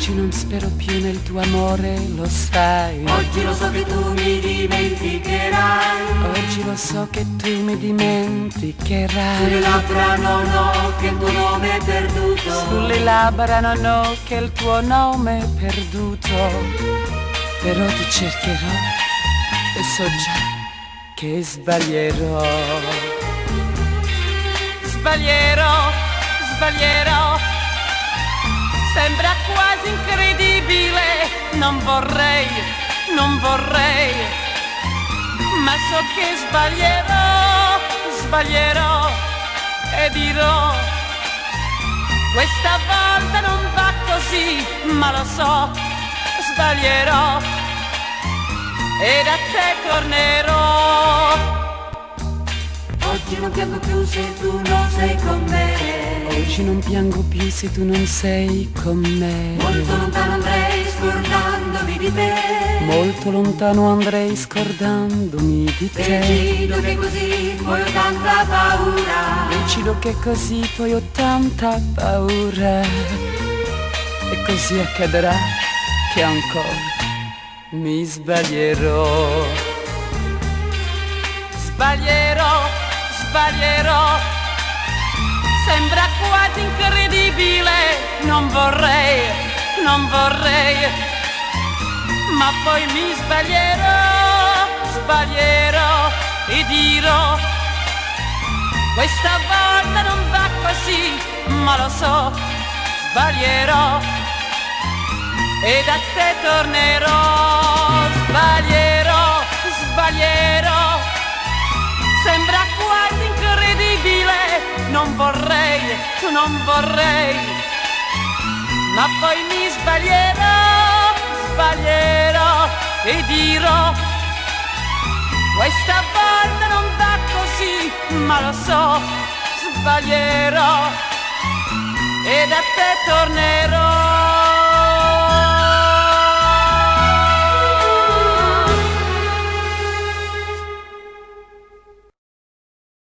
Oggi non spero più nel tuo amore, lo sai. Oggi lo so che tu mi dimenticherai. Oggi lo so che tu mi dimenticherai. Sulle labbra non ho che il tuo nome è perduto. Sulle labbra non ho che il tuo nome è perduto. Però ti cercherò e so già che sbaglierò. Sbaglierò, sbaglierò. Sembra quasi incredibile, non vorrei, non vorrei, ma so che sbaglierò, sbaglierò e dirò, questa volta non va così, ma lo so, sbaglierò e da te tornerò. Oggi non piango più se tu non sei con me. Oggi non piango più se tu non sei con me. Molto lontano andrei scordandomi di te. Molto lontano andrei scordandomi di te. Decido che così poi ho tanta paura. Decido che così poi ho tanta paura. E così accadrà che ancora mi sbaglierò. Sbaglierò, sbaglierò. Sembra quasi incredibile, non vorrei, non vorrei, ma poi mi sbaglierò, sbaglierò e dirò, questa volta non va così, ma lo so, sbaglierò e da te tornerò, sbaglierò, sbaglierò, sembra quasi incredibile, non vorrei, non vorrei, ma poi mi sbaglierò, sbaglierò e dirò, questa volta non va così, ma lo so, sbaglierò e da te tornerò.